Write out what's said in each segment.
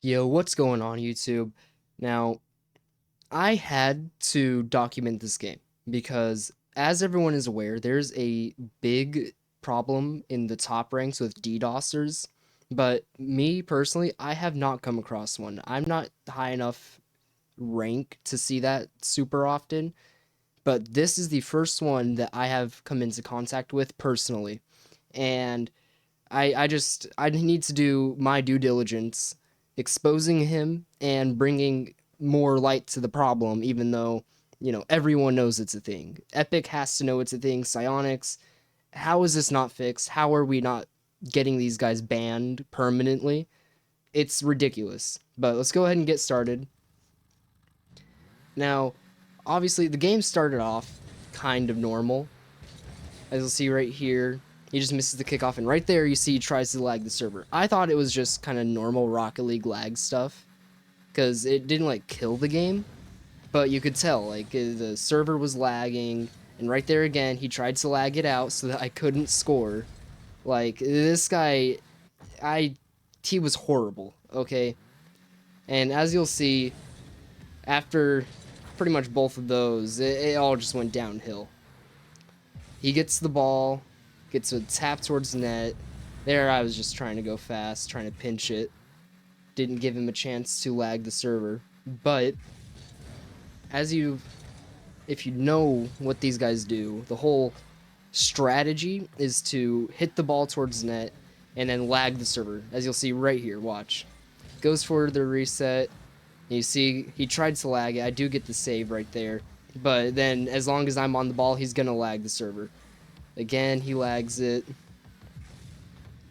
Yo, what's going on, YouTube? Now, I had to document this game because, as everyone is aware, there's a big problem in the top ranks with DDoSers. But me personally, I have not come across one. I'm not high enough rank to see that super often, but this is the first one that I have come into contact with personally. And I need to do my due diligence, exposing him and bringing more light to the problem, even though everyone knows it's a thing. Epic has to know it's a thing. Psionics, how is this not fixed? How are we not getting these guys banned permanently? It's ridiculous. But let's go ahead and get started. Now, obviously, the game started off kind of normal. As you'll see right here, he just misses the kickoff, and right there you see he tries to lag the server. I thought it was just kind of normal Rocket League lag stuff, because it didn't like kill the game, but you could tell like the server was lagging, and right there again he tried to lag it out so that I couldn't score. Like this guy, I he was horrible. Okay, and as you'll see, after pretty much both of those, it all just went downhill. He gets the ball, gets a tap towards the net. There, I was just trying to go fast, trying to pinch it. Didn't give him a chance to lag the server. But as you, if you know what these guys do, the whole strategy is to hit the ball towards the net and then lag the server. As you'll see right here, watch. Goes for the reset. You see, he tried to lag it. I do get the save right there. But then, as long as I'm on the ball, he's going to lag the server. Again, he lags it,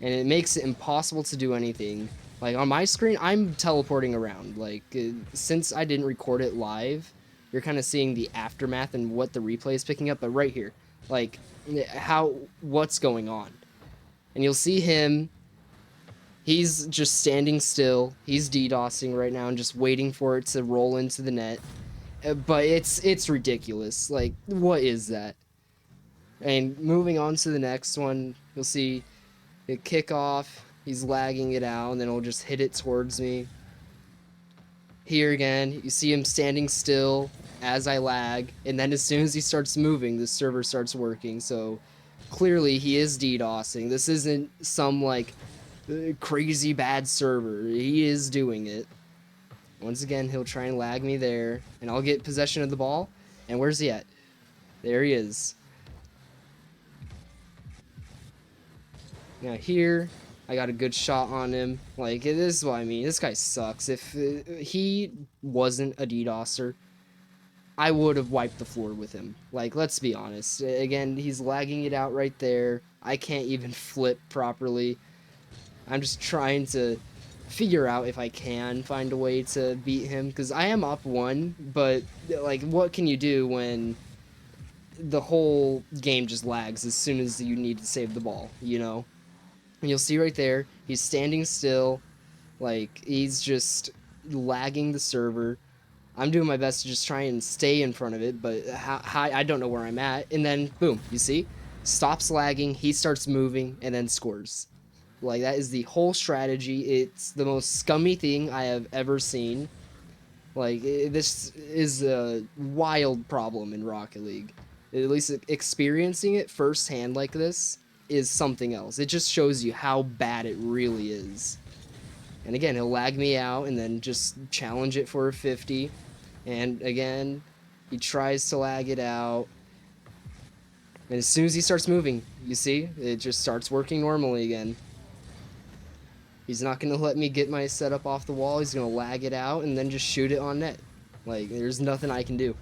and it makes it impossible to do anything. Like on my screen, I'm teleporting around. Like since I didn't record it live, you're kind of seeing the aftermath and what the replay is picking up. But right here, like what's going on, and you'll see him. He's just standing still. He's DDoSing right now and just waiting for it to roll into the net. But it's ridiculous. Like what is that? And moving on to the next one, you'll see the kickoff. He's lagging it out, and then he'll just hit it towards me. Here again, you see him standing still as I lag, and then as soon as he starts moving, the server starts working. So clearly he is DDoSing. This isn't some like crazy bad server. He is doing it. Once again, he'll try and lag me there, and I'll get possession of the ball. And where's he at? There he is. Now here, I got a good shot on him. Like, this is what I mean. This guy sucks. If he wasn't a DDoSer, I would have wiped the floor with him. Like, let's be honest. Again, he's lagging it out right there. I can't even flip properly. I'm just trying to figure out if I can find a way to beat him, because I am up one, but, like, what can you do when the whole game just lags as soon as you need to save the ball, you know? And you'll see right there, he's standing still, like, he's just lagging the server. I'm doing my best to just try and stay in front of it, but I don't know where I'm at. And then, boom, you see? Stops lagging, he starts moving, and then scores. Like, that is the whole strategy. It's the most scummy thing I have ever seen. Like, this is a wild problem in Rocket League. At least experiencing it firsthand like this is something else. It just shows you how bad it really is. And again, he'll lag me out and then just challenge it for a 50. And again, he tries to lag it out. And as soon as he starts moving, you see, it just starts working normally again. He's not going to let me get my setup off the wall. He's going to lag it out and then just shoot it on net. Like, there's nothing I can do.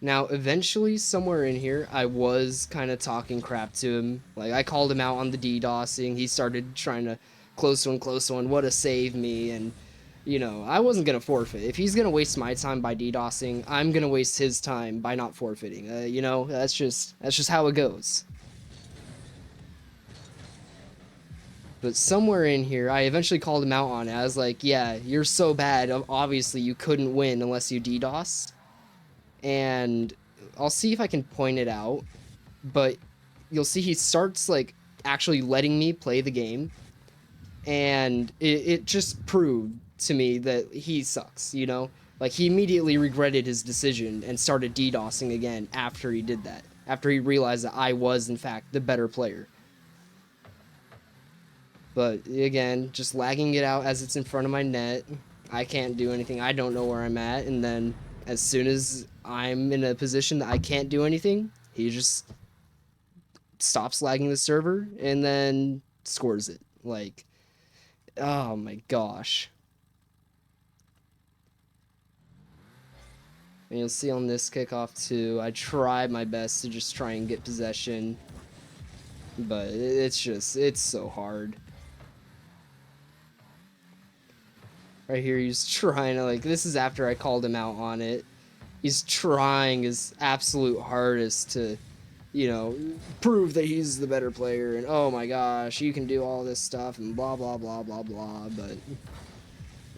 Now, eventually, somewhere in here, I was kind of talking crap to him. Like, I called him out on the DDoSing. He started trying to close one, what a save me. And, I wasn't going to forfeit. If he's going to waste my time by DDoSing, I'm going to waste his time by not forfeiting. That's just how it goes. But somewhere in here, I eventually called him out on it. I was like, yeah, you're so bad. Obviously, you couldn't win unless you DDoSed. And I'll see if I can point it out, but you'll see he starts like actually letting me play the game, and it just proved to me that he sucks, you know? Like, he immediately regretted his decision and started DDoSing again after he did that, after he realized that I was, in fact, the better player. But again, just lagging it out as it's in front of my net. I can't do anything. I don't know where I'm at. And then as soon as I'm in a position that I can't do anything, he just stops lagging the server and then scores it. Like, oh my gosh. And you'll see on this kickoff too, I tried my best to just try and get possession. But it's so hard. Right here, he's trying to, like, this is after I called him out on it. He's trying his absolute hardest to, you know, prove that he's the better player, and oh my gosh, you can do all this stuff, and blah, blah, blah, blah, blah, but,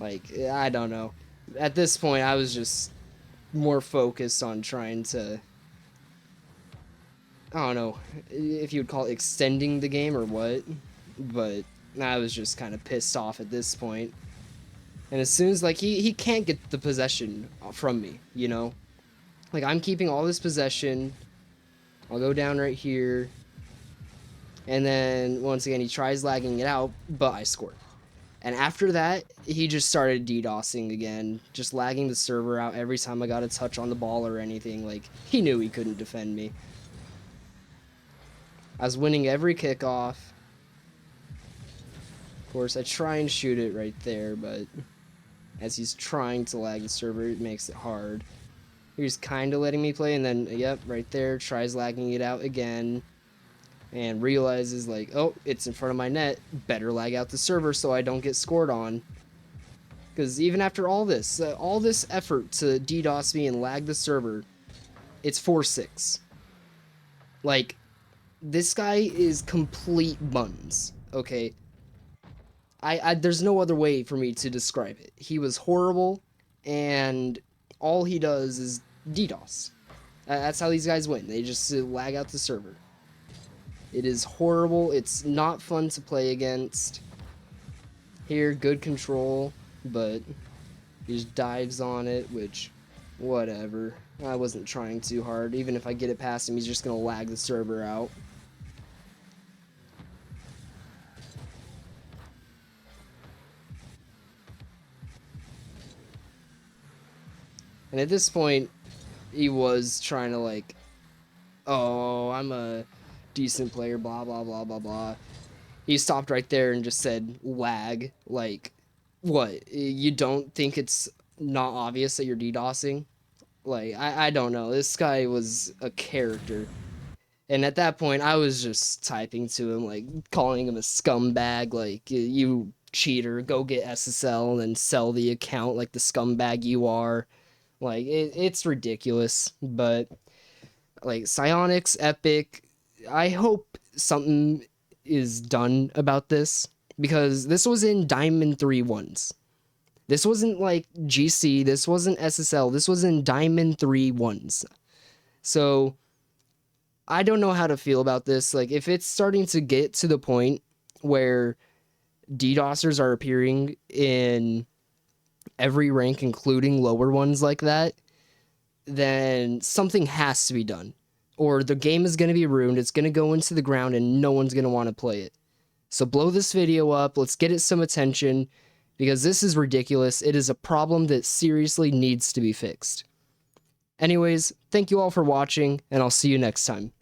like, I don't know. At this point, I was just more focused on trying to, I don't know if you would call it extending the game or what, but I was just kind of pissed off at this point. And as soon as, like, he can't get the possession from me, you know? Like, I'm keeping all this possession. I'll go down right here. And then, once again, he tries lagging it out, but I scored. And after that, he just started DDoSing again. Just lagging the server out every time I got a touch on the ball or anything. Like, he knew he couldn't defend me. I was winning every kickoff. Of course, I try and shoot it right there, but as he's trying to lag the server, it makes it hard. He's kind of letting me play, and then, yep, right there, tries lagging it out again, and realizes, like, oh, it's in front of my net, better lag out the server so I don't get scored on. Because even after all this effort to DDoS me and lag the server, it's 4-6. Like, this guy is complete buns, okay? There's no other way for me to describe it. He was horrible, and all he does is DDoS. That's how these guys win. They just lag out the server. It is horrible. It's not fun to play against. Here, good control, but he just dives on it, which, whatever. I wasn't trying too hard. Even if I get it past him, he's just going to lag the server out. And at this point, he was trying to, like, oh, I'm a decent player, blah, blah, blah, blah, blah. He stopped right there and just said, lag. Like, what? You don't think it's not obvious that you're DDoSing? Like, I don't know. This guy was a character. And at that point, I was just typing to him, like, calling him a scumbag, like, you cheater, go get SSL and then sell the account like the scumbag you are. Like, it's ridiculous, but, like, Psyonix, Epic, I hope something is done about this, because this was in Diamond 3 ones. This wasn't, like, GC, this wasn't SSL, this was in Diamond 3 ones. So, I don't know how to feel about this. Like, if it's starting to get to the point where DDoSers are appearing in every rank, including lower ones like that, then something has to be done. Or the game is going to be ruined, it's going to go into the ground, and no one's going to want to play it. So blow this video up, let's get it some attention, because this is ridiculous. It is a problem that seriously needs to be fixed. Anyways, thank you all for watching, and I'll see you next time.